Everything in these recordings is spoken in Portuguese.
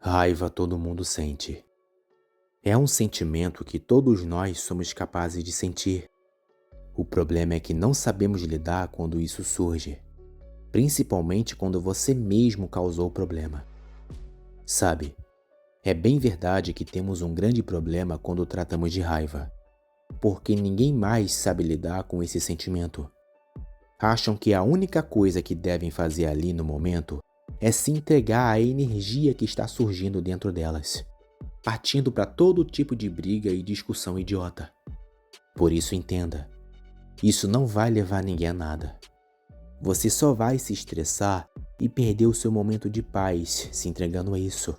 Raiva todo mundo sente. É um sentimento que todos nós somos capazes de sentir. O problema é que não sabemos lidar quando isso surge, principalmente quando você mesmo causou o problema. Sabe, é bem verdade que temos um grande problema quando tratamos de raiva, porque ninguém mais sabe lidar com esse sentimento. Acham que a única coisa que devem fazer ali no momento é se entregar à energia que está surgindo dentro delas, partindo para todo tipo de briga e discussão idiota. Por isso entenda, isso não vai levar ninguém a nada. Você só vai se estressar e perder o seu momento de paz se entregando a isso.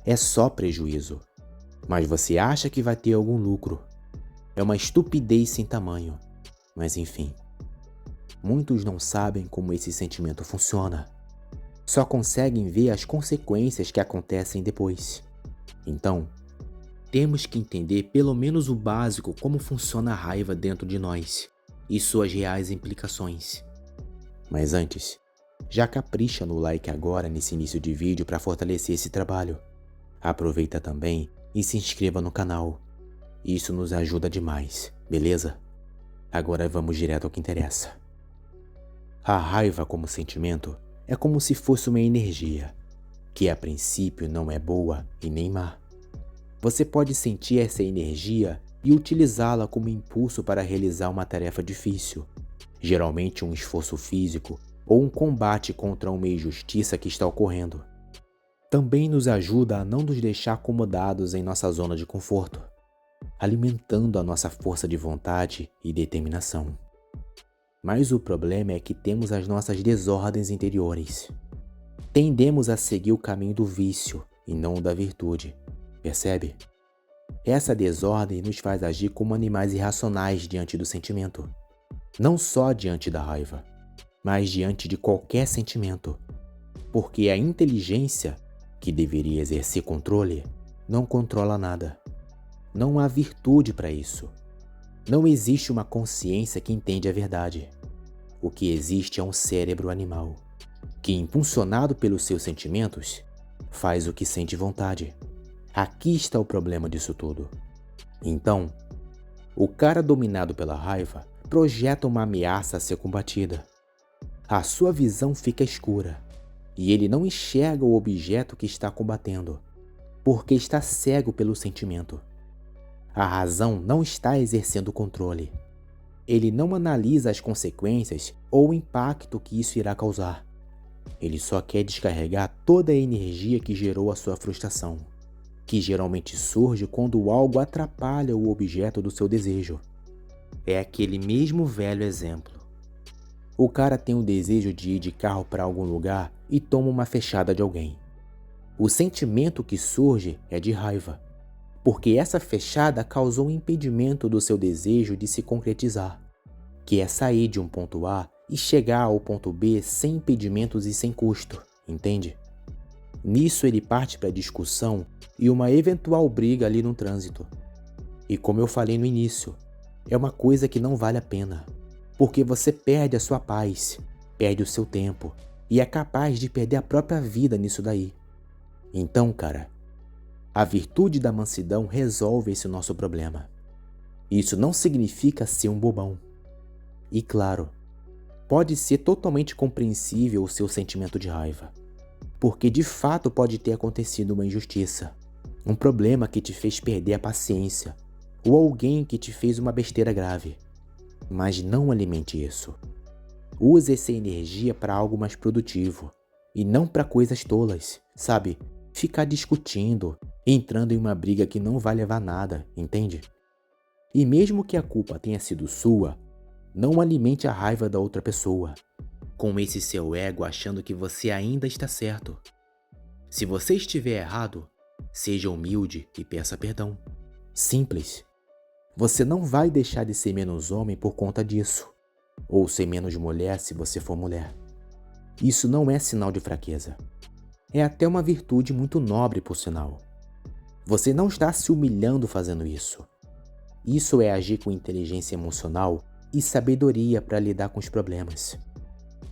É só prejuízo, mas você acha que vai ter algum lucro. É uma estupidez sem tamanho, mas enfim. Muitos não sabem como esse sentimento funciona. Só conseguem ver as consequências que acontecem depois. Então, temos que entender pelo menos o básico como funciona a raiva dentro de nós e suas reais implicações. Mas antes, já capricha no like agora nesse início de vídeo para fortalecer esse trabalho. Aproveita também e se inscreva no canal. Isso nos ajuda demais, beleza? Agora vamos direto ao que interessa. A raiva como sentimento é como se fosse uma energia, que a princípio não é boa e nem má. Você pode sentir essa energia e utilizá-la como impulso para realizar uma tarefa difícil, geralmente um esforço físico ou um combate contra uma injustiça que está ocorrendo. Também nos ajuda a não nos deixar acomodados em nossa zona de conforto, alimentando a nossa força de vontade e determinação. Mas o problema é que temos as nossas desordens interiores. Tendemos a seguir o caminho do vício e não o da virtude, percebe? Essa desordem nos faz agir como animais irracionais diante do sentimento. Não só diante da raiva, mas diante de qualquer sentimento. Porque a inteligência, que deveria exercer controle, não controla nada. Não há virtude para isso. Não existe uma consciência que entende a verdade. O que existe é um cérebro animal, que, impulsionado pelos seus sentimentos, faz o que sente vontade. Aqui está o problema disso tudo. Então, o cara dominado pela raiva projeta uma ameaça a ser combatida. A sua visão fica escura, e ele não enxerga o objeto que está combatendo, porque está cego pelo sentimento. A razão não está exercendo controle. Ele não analisa as consequências ou o impacto que isso irá causar. Ele só quer descarregar toda a energia que gerou a sua frustração, que geralmente surge quando algo atrapalha o objeto do seu desejo. É aquele mesmo velho exemplo. O cara tem o desejo de ir de carro para algum lugar e toma uma fechada de alguém. O sentimento que surge é de raiva, porque essa fechada causou um impedimento do seu desejo de se concretizar, que é sair de um ponto A e chegar ao ponto B sem impedimentos e sem custo, entende? Nisso ele parte para a discussão e uma eventual briga ali no trânsito. E como eu falei no início, é uma coisa que não vale a pena, porque você perde a sua paz, perde o seu tempo e é capaz de perder a própria vida nisso daí. Então, cara, a virtude da mansidão resolve esse nosso problema. Isso não significa ser um bobão. E claro, pode ser totalmente compreensível o seu sentimento de raiva, porque de fato pode ter acontecido uma injustiça, um problema que te fez perder a paciência, ou alguém que te fez uma besteira grave. Mas não alimente isso. Use essa energia para algo mais produtivo, e não para coisas tolas, sabe? Ficar discutindo, entrando em uma briga que não vai levar a nada, entende? E mesmo que a culpa tenha sido sua, não alimente a raiva da outra pessoa, com esse seu ego achando que você ainda está certo. Se você estiver errado, seja humilde e peça perdão. Simples. Você não vai deixar de ser menos homem por conta disso, ou ser menos mulher se você for mulher. Isso não é sinal de fraqueza. É até uma virtude muito nobre, por sinal. Você não está se humilhando fazendo isso. Isso é agir com inteligência emocional e sabedoria para lidar com os problemas.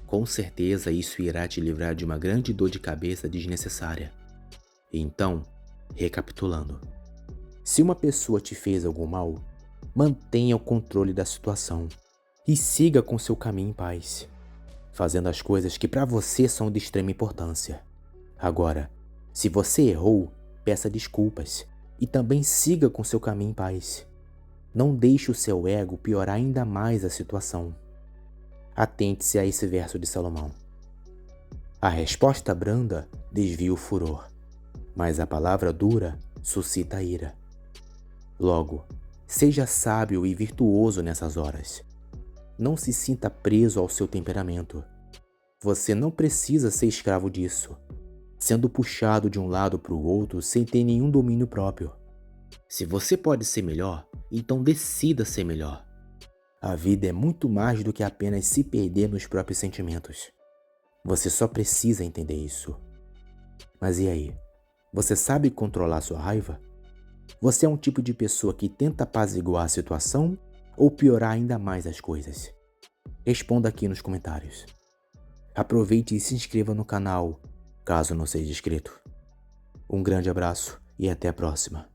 Com certeza isso irá te livrar de uma grande dor de cabeça desnecessária. Então, recapitulando. Se uma pessoa te fez algum mal, mantenha o controle da situação e siga com seu caminho em paz, fazendo as coisas que para você são de extrema importância. Agora, se você errou, peça desculpas e também siga com seu caminho em paz. Não deixe o seu ego piorar ainda mais a situação. Atente-se a esse verso de Salomão. A resposta branda desvia o furor, mas a palavra dura suscita a ira. Logo, seja sábio e virtuoso nessas horas. Não se sinta preso ao seu temperamento. Você não precisa ser escravo disso, sendo puxado de um lado para o outro sem ter nenhum domínio próprio. Se você pode ser melhor, então decida ser melhor. A vida é muito mais do que apenas se perder nos próprios sentimentos. Você só precisa entender isso. Mas e aí? Você sabe controlar sua raiva? Você é um tipo de pessoa que tenta apaziguar a situação ou piorar ainda mais as coisas? Responda aqui nos comentários. Aproveite e se inscreva no canal, caso não seja inscrito. Um grande abraço e até a próxima.